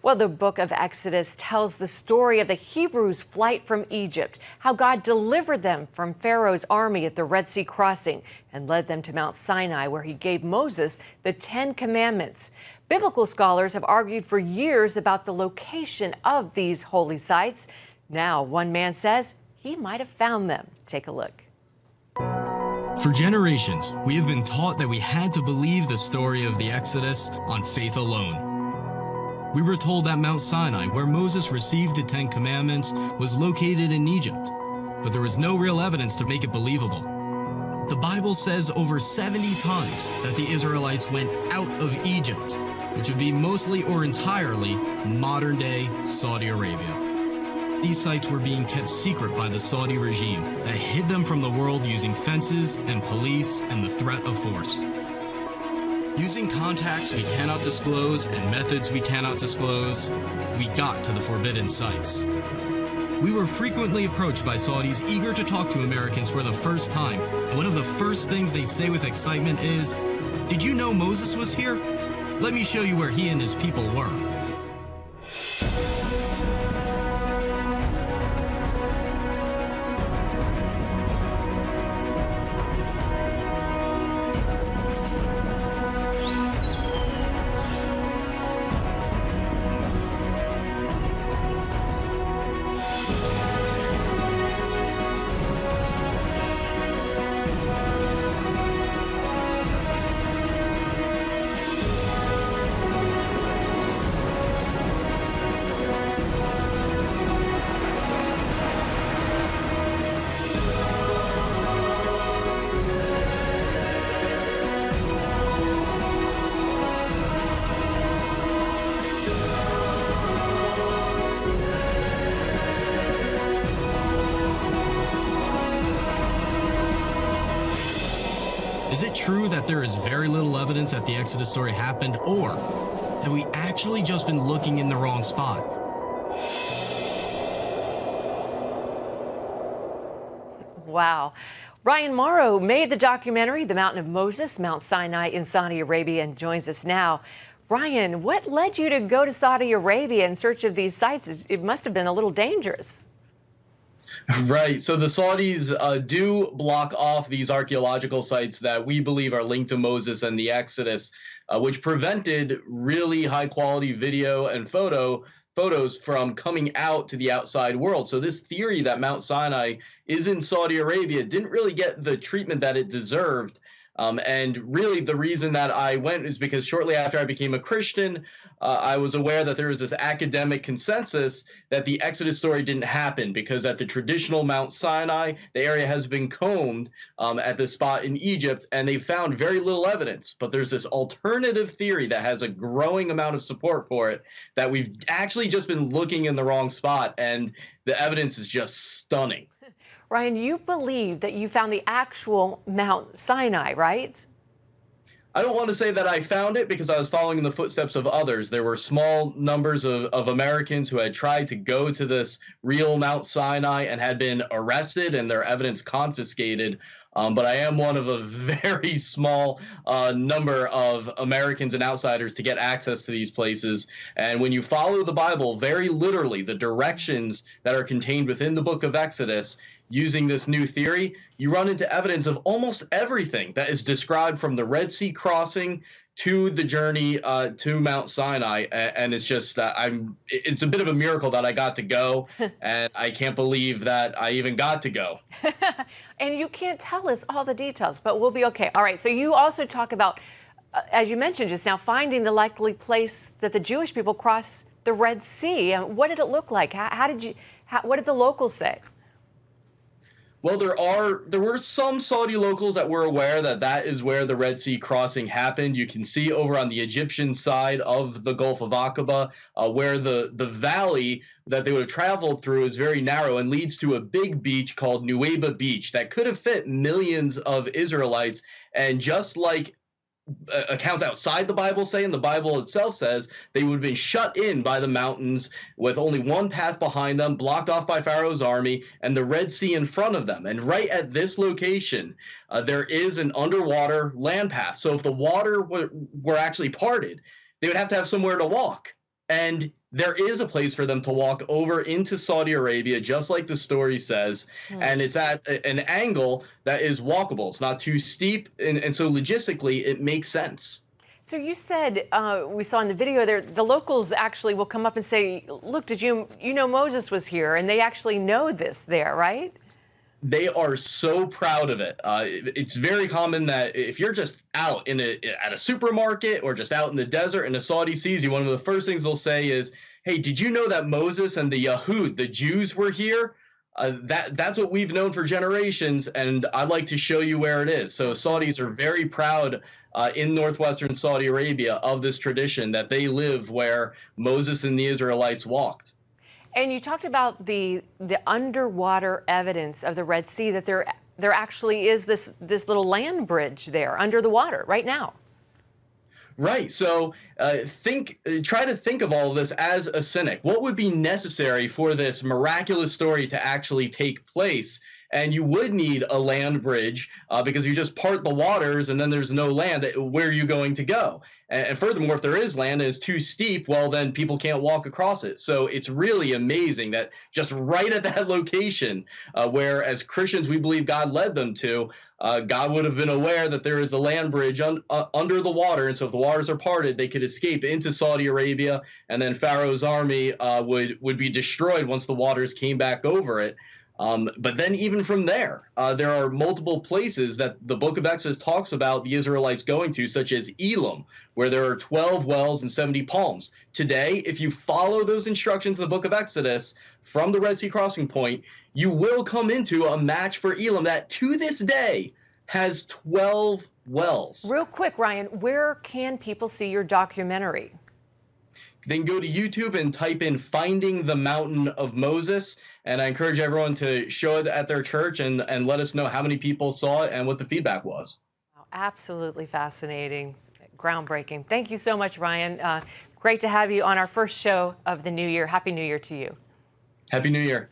Well, the book of Exodus tells the story of the Hebrews' flight from Egypt, how God delivered them from Pharaoh's army at the Red Sea crossing and led them to Mount Sinai, where he gave Moses the 10 Commandments. Biblical scholars have argued for years about the location of these holy sites. Now, one man says he might have found them. Take a look. For generations, we have been taught that we had to believe the story of the Exodus on faith alone. We were told that Mount Sinai, where Moses received the 10 Commandments, was located in Egypt, but there was no real evidence to make it believable. The Bible says over 70 times that the Israelites went out of Egypt, which would be mostly or entirely modern-day Saudi Arabia. These sites were being kept secret by the Saudi regime that hid them from the world using fences and police and the threat of force. Using contacts we cannot disclose and methods we cannot disclose, we got to the forbidden sites. We were frequently approached by Saudis eager to talk to Americans for the first time, and one of the first things they'd say with excitement is, "Did you know Moses was here? Let me show you where he and his people were." Is it true that there is very little evidence that the Exodus story happened, or have we actually just been looking in the wrong spot? Wow. Ryan Mauro made the documentary, The Mountain of Moses, Mount Sinai in Saudi Arabia, and joins us now. Ryan, what led you to go to Saudi Arabia in search of these sites? It must have been a little dangerous. Right. So the Saudis do block off these archaeological sites that we believe are linked to Moses and the Exodus, which prevented really high quality video and photos from coming out to the outside world. So this theory that Mount Sinai is in Saudi Arabia didn't really get the treatment that it deserved. And really the reason that I went is because shortly after I became a Christian, I was aware that there was this academic consensus that the Exodus story didn't happen because at the traditional Mount Sinai, the area has been combed at this spot in Egypt, and they found very little evidence. But there's this alternative theory that has a growing amount of support for it that we've actually just been looking in the wrong spot, and the evidence is just stunning. Ryan, you believe that you found the actual Mount Sinai, right? I don't want to say that I found it because I was following in the footsteps of others. There were small numbers of Americans who had tried to go to this real Mount Sinai and had been arrested and their evidence confiscated. But I am one of a very small number of Americans and outsiders to get access to these places. And when you follow the Bible very literally, the directions that are contained within the book of Exodus, using this new theory, you run into evidence of almost everything that is described from the Red Sea crossing to the journey to Mount Sinai. And it's just, it's a bit of a miracle that I got to go. And I can't believe that I even got to go. And you can't tell us all the details, but we'll be okay. All right. So you also talk about, as you mentioned just now, finding the likely place that the Jewish people crossed the Red Sea. And what did it look like? What did the locals say? Well, there were some Saudi locals that were aware that that is where the Red Sea crossing happened. You can see over on the Egyptian side of the Gulf of Aqaba where the valley that they would have traveled through is very narrow and leads to a big beach called Nuweiba Beach that could have fit millions of Israelites. And just like accounts outside the Bible say, and the Bible itself says, they would have been shut in by the mountains with only one path behind them, blocked off by Pharaoh's army, and the Red Sea in front of them. And right at this location, there is an underwater land path. So if the water were actually parted, they would have to have somewhere to walk. And there is a place for them to walk over into Saudi Arabia, just like the story says. And it's at an angle that is walkable. It's not too steep. And so logistically, it makes sense. So you said, we saw in the video there, the locals actually will come up and say, look, did you know Moses was here? And they actually know this there, right? They are so proud of it. It's very common that if you're just out at a supermarket or just out in the desert and a Saudi sees you, one of the first things they'll say is, hey, did you know that Moses and the Yahud, the Jews, were here? That's what we've known for generations, and I'd like to show you where it is. So Saudis are very proud in northwestern Saudi Arabia of this tradition that they live where Moses and the Israelites walked. And you talked about the underwater evidence of the Red Sea, that there actually is this little land bridge there under the water right now. Right. So try to think of all of this as a cynic. What would be necessary for this miraculous story to actually take place? And you would need a land bridge because you just part the waters and then there's no land. Where are you going to go? And furthermore, if there is land and it's too steep, well, then people can't walk across it. So it's really amazing that just right at that location where as Christians we believe God led them to, God would have been aware that there is a land bridge under the water. And so if the waters are parted, they could escape into Saudi Arabia, and then Pharaoh's army would be destroyed once the waters came back over it. But then even from there, there are multiple places that the book of Exodus talks about the Israelites going to, such as Elim, where there are 12 wells and 70 palms. Today, if you follow those instructions in the book of Exodus from the Red Sea crossing point, you will come into a match for Elim that to this day has 12 wells. Real quick, Ryan, where can people see your documentary? Then go to YouTube and type in Finding the Mountain of Moses. And I encourage everyone to show it at their church and let us know how many people saw it and what the feedback was. Absolutely fascinating, groundbreaking. Thank you so much, Ryan. Great to have you on our first show of the new year. Happy New Year to you. Happy New Year.